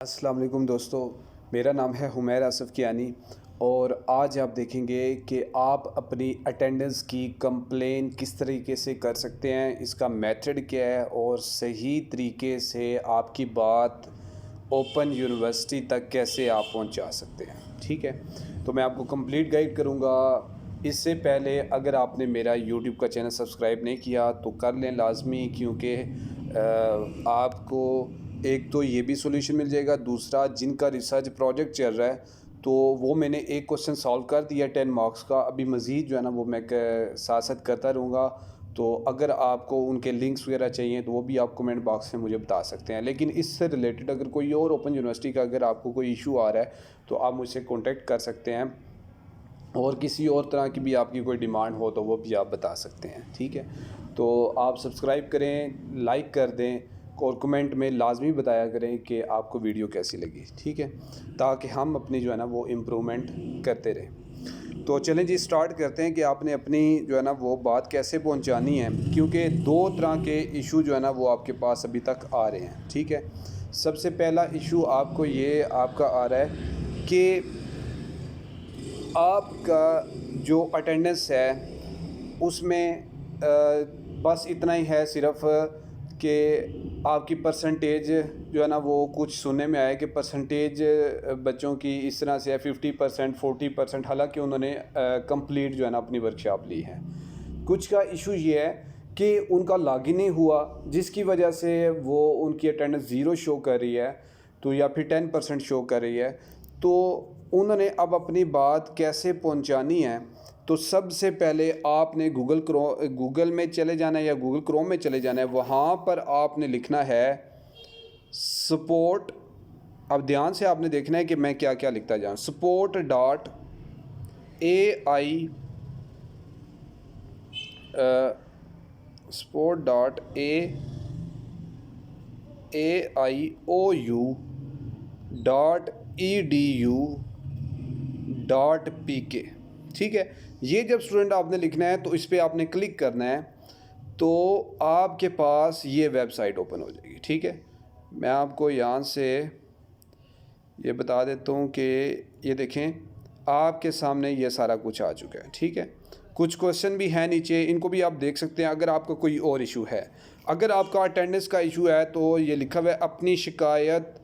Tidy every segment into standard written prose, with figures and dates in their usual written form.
अस्सलाम वालेकुम दोस्तों, मेरा नाम है हुमैर आसिफ कियानी और आज आप देखेंगे कि आप अपनी अटेंडेंस की कंप्लेन किस तरीके से कर सकते हैं, इसका मेथड क्या है और सही तरीके से आपकी बात ओपन यूनिवर्सिटी तक कैसे आप पहुंचा सकते हैं। ठीक है, तो मैं आपको कंप्लीट गाइड करूंगा। इससे पहले अगर आपने मेरा यूट्यूब का चैनल सब्सक्राइब नहीं किया तो कर लें लाजमी, क्योंकि आपको एक तो ये भी सॉल्यूशन मिल जाएगा, दूसरा जिनका रिसर्च प्रोजेक्ट चल रहा है तो वो मैंने एक क्वेश्चन सॉल्व कर दिया 10 मार्क्स का, अभी मज़ीद जो है ना वो मैं साथ साथ करता रहूँगा। तो अगर आपको उनके लिंक्स वगैरह चाहिए तो वो भी आप कमेंट बॉक्स में मुझे बता सकते हैं। लेकिन इससे रिलेटेड अगर कोई और ओपन यूनिवर्सिटी का अगर आपको कोई इशू आ रहा है तो आप मुझसे कॉन्टेक्ट कर सकते हैं, और किसी और तरह की भी आपकी कोई डिमांड हो तो वो भी आप बता सकते हैं। ठीक है, तो आप सब्सक्राइब करें, लाइक कर दें और कमेंट में लाजमी बताया करें कि आपको वीडियो कैसी लगी। ठीक है, ताकि हम अपनी जो है ना वो इम्प्रूवमेंट करते रहें। तो चलें जी, स्टार्ट करते हैं कि आपने अपनी जो है ना वो बात कैसे पहुंचानी है, क्योंकि दो तरह के इशू जो है ना वो आपके पास अभी तक आ रहे हैं। ठीक है, सबसे पहला इशू आपको ये आपका आ रहा है कि आपका जो अटेंडेंस है उसमें बस इतना ही है सिर्फ कि आपकी परसेंटेज जो है ना वो कुछ सुनने में आया कि परसेंटेज बच्चों की इस तरह से है 50%, 40%, हालांकि उन्होंने कंप्लीट जो है ना अपनी वर्कशॉप ली है। कुछ का इशू ये है कि उनका लॉगिन नहीं हुआ, जिसकी वजह से वो उनकी अटेंडेंस 0 शो कर रही है, तो या फिर 10% शो कर रही है। तो उन्होंने अब अपनी बात कैसे पहुंचानी है, तो सबसे पहले आपने गूगल में चले जाना है या गूगल क्रोम में चले जाना है। वहाँ पर आपने लिखना है सपोर्ट। अब ध्यान से आपने देखना है कि मैं क्या क्या लिखता जाऊँ। support.aiou.edu.pk। ठीक है, ये जब स्टूडेंट आपने लिखना है तो इस पर आपने क्लिक करना है, तो आपके पास ये वेबसाइट ओपन हो जाएगी। ठीक है, मैं आपको यहाँ से ये बता देता हूँ कि ये देखें आपके सामने ये सारा कुछ आ चुका है। ठीक है, कुछ क्वेश्चन भी हैं नीचे, इनको भी आप देख सकते हैं अगर आपका कोई और इशू है। अगर आपका अटेंडेंस का इशू है तो ये लिखा हुआ है अपनी शिकायत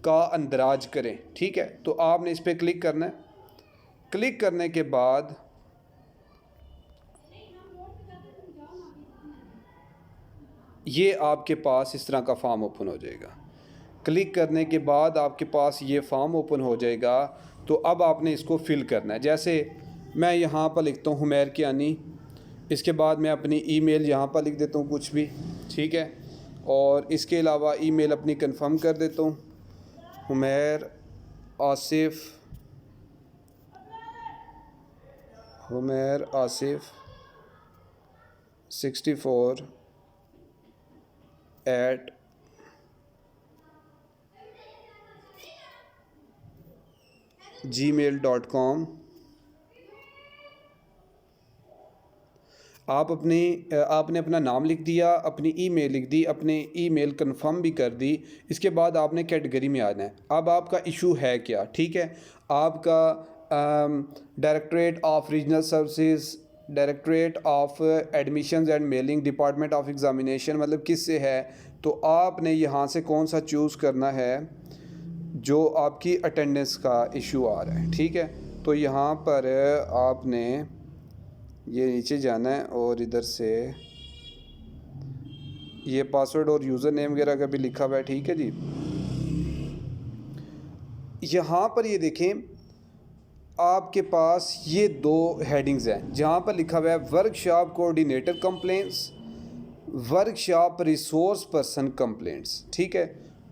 का अंदराज करें। ठीक है, तो आपने इस पर क्लिक करना है। क्लिक करने के बाद ये आपके पास इस तरह का फॉर्म ओपन हो जाएगा। क्लिक करने के बाद आपके पास ये फॉर्म ओपन हो जाएगा, तो अब आपने इसको फिल करना है। जैसे मैं यहाँ पर लिखता हूँ हुमैर कियानी, इसके बाद मैं अपनी ईमेल यहाँ पर लिख देता हूँ कुछ भी। ठीक है, और इसके अलावा ईमेल अपनी कंफर्म कर देता हूँ, हुमैर आसिफ 64 @gmail.com। आपने अपना नाम लिख दिया, अपनी ईमेल लिख दी, अपनी ईमेल कंफर्म भी कर दी। इसके बाद आपने कैटेगरी में आना है। अब आपका इशू है क्या। ठीक है, आपका directorate of regional services, directorate of admissions and mailing, department of examination, मतलब किस से है। तो आपने यहाँ से कौन सा चूज़ करना है जो आपकी अटेंडेंस का इशू आ रहा है। ठीक है, तो यहाँ पर आपने ये नीचे जाना है और इधर से ये पासवर्ड और यूज़र नेम वगैरह का भी लिखा हुआ है। ठीक है जी, यहाँ पर ये देखें आपके पास ये दो हेडिंग्स हैं जहाँ पर लिखा हुआ है workshop coordinator complaints, workshop resource person complaints. ठीक है,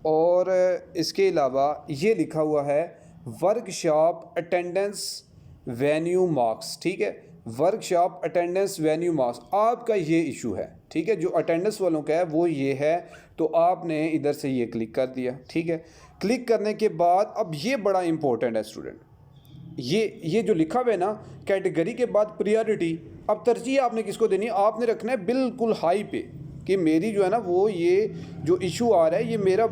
और इसके अलावा ये लिखा हुआ है वर्कशॉप अटेंडेंस वेन्यू मार्क्स। ठीक है, वर्कशॉप अटेंडेंस वेन्यू मार्क्स आपका ये इशू है। ठीक है, जो अटेंडेंस वालों का है वो ये है, तो आपने इधर से ये क्लिक कर दिया। ठीक है, क्लिक करने के बाद अब ये बड़ा इंपॉर्टेंट है स्टूडेंट, ये जो लिखा हुआ है ना कैटेगरी के बाद प्रायोरिटी, अब तरजीह आपने किसको देनी है, आपने रखना है बिल्कुल हाई पे, कि मेरी जो है ना वो ये जो इशू आ रहा है ये मेरा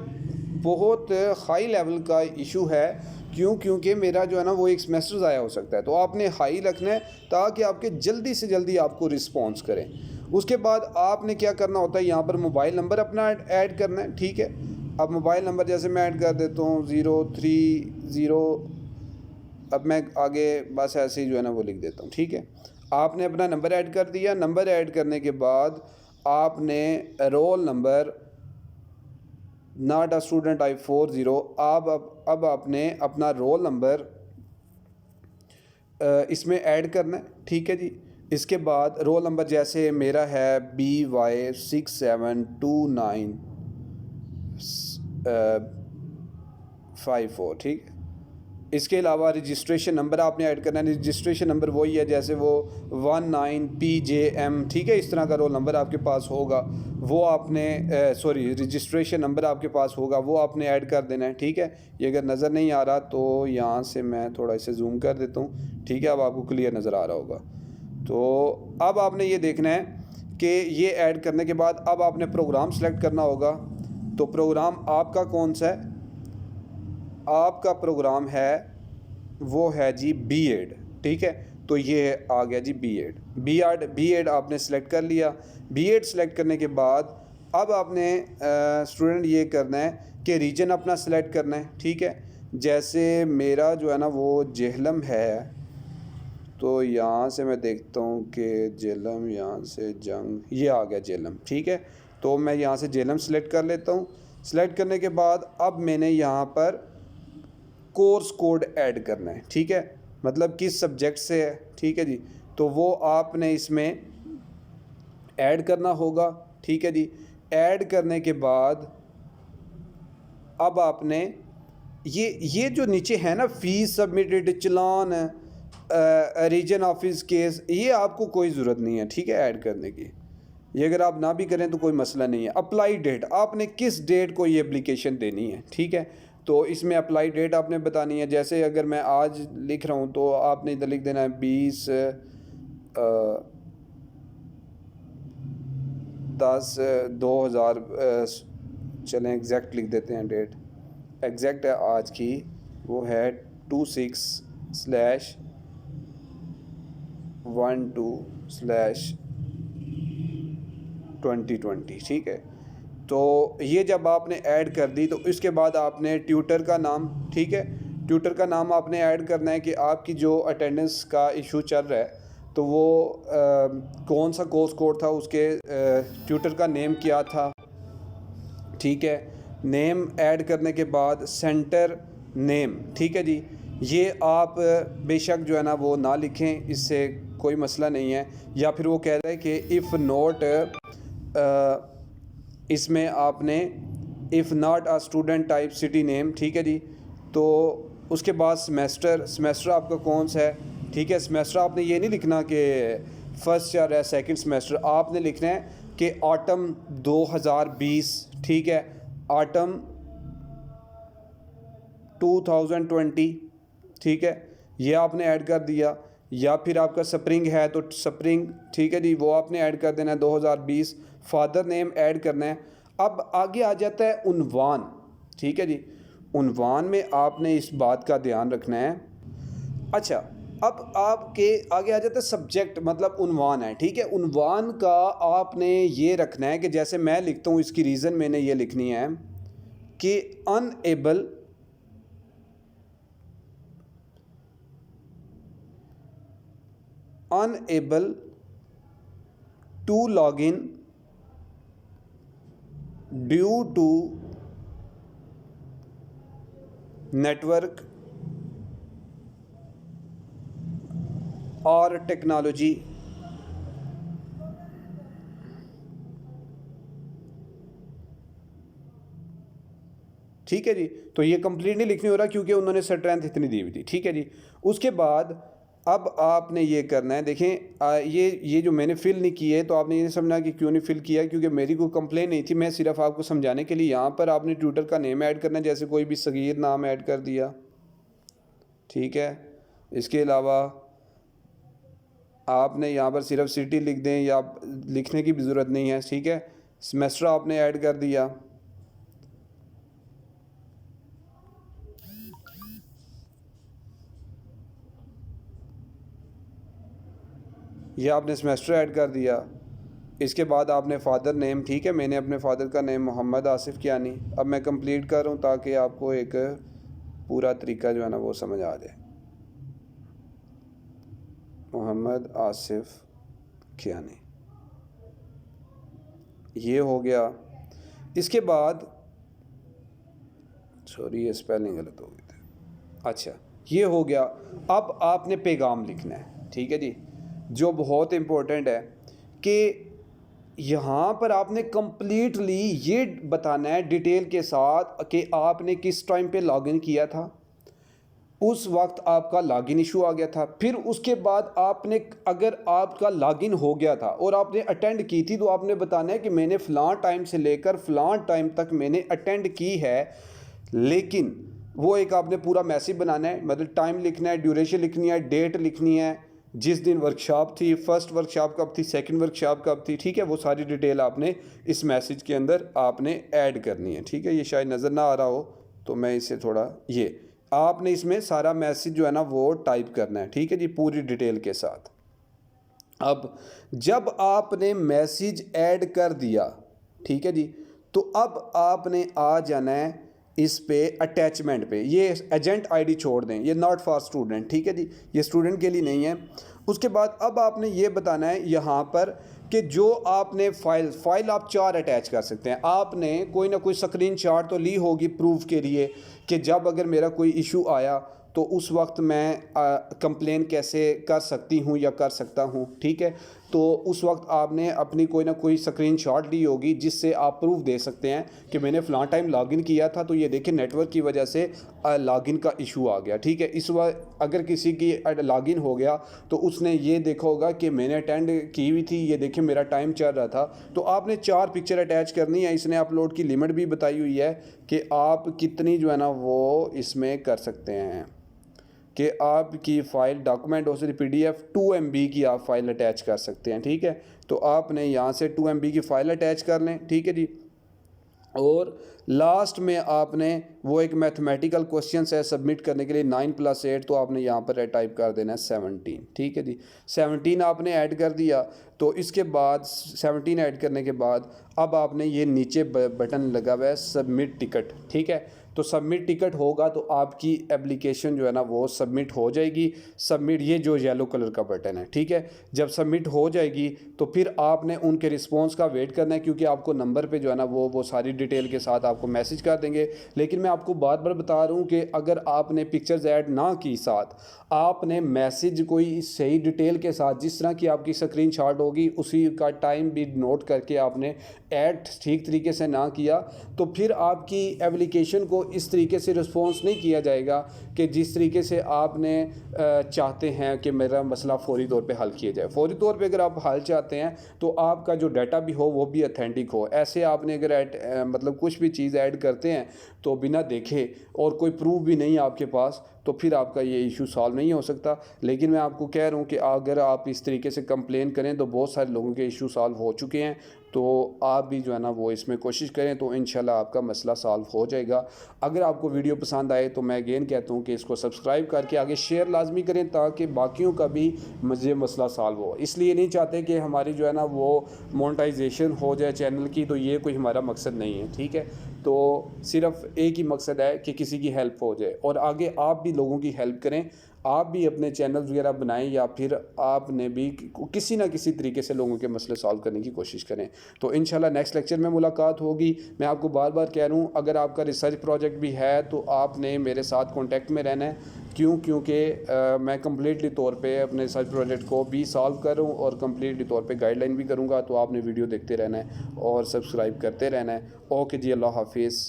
बहुत हाई लेवल का इशू है। क्योंकि मेरा जो है ना वो एक सेमेस्टर ज़ाया हो सकता है। तो आपने हाई रखना है ताकि आपके जल्दी से जल्दी आपको रिस्पॉन्स करें। उसके बाद आपने क्या करना होता है, यहाँ पर मोबाइल नंबर अपना ऐड करना है। ठीक है, अब मोबाइल नंबर जैसे मैं ऐड कर देता हूँ 030। अब मैं आगे बस ऐसे ही जो है ना वो लिख देता हूँ। ठीक है, आपने अपना नंबर ऐड कर दिया। नंबर ऐड करने के बाद आपने roll number not a student I40 अब आपने अपना रोल नंबर इसमें ऐड करना है। ठीक है जी, इसके बाद रोल नंबर जैसे मेरा है BY672954। ठीक है, इसके अलावा रजिस्ट्रेशन नंबर आपने ऐड करना है। रजिस्ट्रेशन नंबर वही है जैसे वो 19PJM। ठीक है, इस तरह का रोल नंबर आपके पास होगा वो आपने रजिस्ट्रेशन नंबर आपके पास होगा वो आपने ऐड कर देना है। ठीक है, ये अगर नज़र नहीं आ रहा तो यहाँ से मैं थोड़ा इसे जूम कर देता हूँ। ठीक है, अब आपको क्लियर नज़र आ रहा होगा। तो अब आपने ये देखना है कि ये ऐड करने के बाद अब आपने प्रोग्राम सेलेक्ट करना होगा। तो प्रोग्राम आपका कौन सा है? आपका प्रोग्राम है वो है जी B.Ed। ठीक है, तो ये आ गया जी B.Ed आपने सेलेक्ट कर लिया। B.Ed सेलेक्ट करने के बाद अब आपने स्टूडेंट ये करना है कि रीजन अपना सेलेक्ट करना है। ठीक है, जैसे मेरा जो है ना वो जेहलम है, तो यहाँ से मैं देखता हूँ कि जेहलम, यहाँ से जंग, ये आ गया जेहलम। ठीक है, तो मैं यहाँ से जेहलम सेलेक्ट कर लेता हूँ। सेलेक्ट करने के बाद अब मैंने यहाँ पर कोर्स कोड ऐड करना है। ठीक है, मतलब किस सब्जेक्ट से है। ठीक है जी, तो वो आपने इसमें ऐड करना होगा। ठीक है जी, ऐड करने के बाद अब आपने ये जो नीचे है ना फीस सबमिटेड, चलान, रीजन ऑफिस केस, ये आपको कोई ज़रूरत नहीं है। ठीक है, ऐड करने की, ये अगर आप ना भी करें तो कोई मसला नहीं है। अप्लाई डेट, आपने किस डेट को ये एप्लीकेशन देनी है। ठीक है, तो इसमें अप्लाई डेट आपने बतानी है। जैसे अगर मैं आज लिख रहा हूँ तो आपने इधर लिख देना है 20/10/2000। चलें एग्जैक्ट लिख देते हैं, डेट एग्जैक्ट है आज की, वो है 26/12/2020। ठीक है, तो ये जब आपने ऐड कर दी तो इसके बाद आपने ट्यूटर का नाम, ठीक है, ट्यूटर का नाम आपने ऐड करना है कि आपकी जो अटेंडेंस का इशू चल रहा है तो वो कौन सा कोर्स कोड था, उसके ट्यूटर का नेम क्या था। ठीक है, नेम ऐड करने के बाद सेंटर नेम, ठीक है जी, ये आप बेशक जो है ना वो ना लिखें, इससे कोई मसला नहीं है। या फिर वो कह रहा है कि इफ़ नॉट, इसमें आपने if not a student type city name. ठीक है जी, तो उसके बाद सेमेस्टर आपका कौन सा है। ठीक है, सेमेस्टर आपने ये नहीं लिखना कि फर्स्ट ईयर या सेकंड सेमेस्टर, आपने लिखना है कि ऑटम 2020। ठीक है, ऑटम 2020। ठीक है, ये आपने ऐड कर दिया। या फिर आपका स्प्रिंग है तो स्प्रिंग, ठीक है जी, वो आपने ऐड कर देना है 2020। फादर नेम ऐड करना है। अब आगे आ जाता है उन्वान। ठीक है जी, उन्वान में आपने इस बात का ध्यान रखना है। अच्छा, अब आपके आगे आ जाता है सब्जेक्ट, मतलब उन्वान है। ठीक है, उन्वान का आपने ये रखना है कि जैसे मैं लिखता हूँ, इसकी रीज़न मैंने ये लिखनी है कि unable to log in due to network और टेक्नोलॉजी। ठीक है जी, तो ये कंप्लीट नहीं लिखनी हो रहा क्योंकि उन्होंने स्ट्रेंथ इतनी दी हुई थी। ठीक है जी, उसके बाद अब आपने ये करना है, देखें ये जो मैंने फ़िल नहीं की है तो आपने ये समझना कि क्यों नहीं फ़िल किया, क्योंकि मेरी कोई कंप्लेन नहीं थी, मैं सिर्फ आपको समझाने के लिए। यहाँ पर आपने ट्यूटर का नेम ऐड करना है, जैसे कोई भी सगीर नाम ऐड कर दिया। ठीक है, इसके अलावा आपने यहाँ पर सिर्फ सिटी लिख दें या लिखने की भी ज़रूरत नहीं है। ठीक है, सेमेस्टर आपने ऐड कर दिया। ये आपने सेमेस्टर ऐड कर दिया। इसके बाद आपने फ़ादर नेम, ठीक है, मैंने अपने फ़ादर का नेम मोहम्मद आसिफ कियानी। अब मैं कंप्लीट कर रहा हूँ ताकि आपको एक पूरा तरीका जो है ना वो समझ आ जाए। मोहम्मद आसिफ कियानी, ये हो गया। इसके बाद सॉरी ये स्पेलिंग गलत हो गई थी। अच्छा, ये हो गया। अब आपने पैगाम लिखना है, ठीक है जी, जो बहुत इम्पोर्टेंट है कि यहाँ पर आपने कंप्लीटली ये बताना है डिटेल के साथ कि आपने किस टाइम पे लॉगिन किया था, उस वक्त आपका लॉगिन इशू आ गया था। फिर उसके बाद आपने, अगर आपका लॉगिन हो गया था और आपने अटेंड की थी, तो आपने बताना है कि मैंने फ़लाँ टाइम से लेकर फ़लाँ टाइम तक मैंने अटेंड की है। लेकिन वो एक आपने पूरा मैसेज बनाना है, मतलब टाइम लिखना है, ड्यूरेशन लिखनी है, डेट लिखनी है, जिस दिन वर्कशॉप थी, फर्स्ट वर्कशॉप कब थी, सेकंड वर्कशॉप कब थी, ठीक है, वो सारी डिटेल आपने इस मैसेज के अंदर आपने ऐड करनी है, ठीक है। ये शायद नज़र ना आ रहा हो तो मैं इसे थोड़ा, ये आपने इसमें सारा मैसेज जो है ना वो टाइप करना है, ठीक है जी, पूरी डिटेल के साथ। अब जब आपने मैसेज ऐड कर दिया, ठीक है जी, तो अब आपने आ जाना है इस पे अटैचमेंट पे। ये एजेंट आईडी छोड़ दें, ये नॉट फॉर स्टूडेंट, ठीक है जी, ये स्टूडेंट के लिए नहीं है। उसके बाद अब आपने ये बताना है यहाँ पर कि जो आपने फाइल आप 4 अटैच कर सकते हैं। आपने कोई ना कोई स्क्रीनशॉट तो ली होगी प्रूफ के लिए कि जब अगर मेरा कोई इशू आया तो उस वक्त मैं कंप्लेन कैसे कर सकती हूँ या कर सकता हूँ, ठीक है। तो उस वक्त आपने अपनी कोई ना कोई स्क्रीनशॉट ली होगी जिससे आप प्रूफ दे सकते हैं कि मैंने फ़लाँ टाइम लॉगिन किया था, तो ये देखिए नेटवर्क की वजह से लॉगिन का इशू आ गया, ठीक है। इस वक्त अगर किसी की लॉगिन हो गया तो उसने ये देखा होगा कि मैंने अटेंड की हुई थी, ये देखिए मेरा टाइम चल रहा था। तो आपने 4 पिक्चर अटैच करनी है। इसने अपलोड की लिमिट भी बताई हुई है कि आप कितनी जो है ना वो इसमें कर सकते हैं, कि आपकी फ़ाइल डॉक्यूमेंट हो सकती PDF 2 MB की आप फ़ाइल अटैच कर सकते हैं, ठीक है। तो आपने यहाँ से 2 MB की फ़ाइल अटैच कर लें, ठीक है जी। और लास्ट में आपने वो एक मैथमेटिकल क्वेश्चन है सबमिट करने के लिए 9 + 8, तो आपने यहाँ पर टाइप कर देना है 17, ठीक है जी। 17 आपने ऐड कर दिया। तो इसके बाद 17 ऐड करने के बाद अब आपने ये नीचे बटन लगा हुआ है सबमिट टिकट, ठीक है। तो सबमिट टिकट होगा तो आपकी एप्लीकेशन जो है ना वो सबमिट हो जाएगी। सबमिट, ये जो येलो कलर का बटन है, ठीक है। जब सबमिट हो जाएगी तो फिर आपने उनके रिस्पॉन्स का वेट करना है, क्योंकि आपको नंबर पे जो है ना वो सारी डिटेल के साथ आपको मैसेज कर देंगे। लेकिन मैं आपको बार बार बता रहा हूँ कि अगर आपने पिक्चर्स ऐड ना की साथ, आपने मैसेज कोई सही डिटेल के साथ, जिस तरह की आपकी स्क्रीनशॉट होगी उसी का टाइम भी नोट करके आपने ऐड ठीक तरीके से ना किया, तो फिर आपकी एप्लीकेशन को इस तरीके से रिस्पॉन्स नहीं किया जाएगा कि जिस तरीके से आपने चाहते हैं कि मेरा मसला फौरी तौर पे हल किया जाए। फौरी तौर पे अगर आप हल चाहते हैं तो आपका जो डाटा भी हो वो भी ऑथेंटिक हो। ऐसे आपने अगर मतलब कुछ भी चीज़ ऐड करते हैं तो बिना देखे और कोई प्रूफ भी नहीं आपके पास, तो फिर आपका ये इशू सॉल्व नहीं हो सकता। लेकिन मैं आपको कह रहा हूँ कि अगर आप इस तरीके से कंप्लेन करें तो बहुत सारे लोगों के इशू सॉल्व हो चुके हैं। तो आप भी जो है ना वो इसमें कोशिश करें तो इंशाल्लाह आपका मसला सॉल्व हो जाएगा। अगर आपको वीडियो पसंद आए तो मैं अगेन कहता हूँ कि इसको सब्सक्राइब करके आगे शेयर लाजमी करें ताकि बाकियों का भी मसला सॉल्व हो। इसलिए नहीं चाहते कि हमारी जो है ना वो मोनेटाइजेशन हो जाए चैनल की, तो ये कोई हमारा मकसद नहीं है, ठीक है। तो सिर्फ एक ही मकसद है कि किसी की हेल्प हो जाए और आगे आप भी लोगों की हेल्प करें। आप भी अपने चैनल्स वगैरह बनाएं या फिर आपने भी किसी ना किसी तरीके से लोगों के मसले सॉल्व करने की कोशिश करें। तो इंशाल्लाह नेक्स्ट लेक्चर में मुलाकात होगी। मैं आपको बार बार कह रहा हूँ, अगर आपका रिसर्च प्रोजेक्ट भी है तो आपने मेरे साथ कॉन्टेक्ट में रहना है। क्योंकि मैं कम्प्लीटली तौर पे अपने रिसर्च प्रोजेक्ट को भी सॉल्व कर रहा हूँ और कम्प्लीटली तौर पे गाइडलाइन भी करूँगा। तो आपने वीडियो देखते रहना है और सब्सक्राइब करते रहना है। ओके जी, अल्लाह हाफिज़।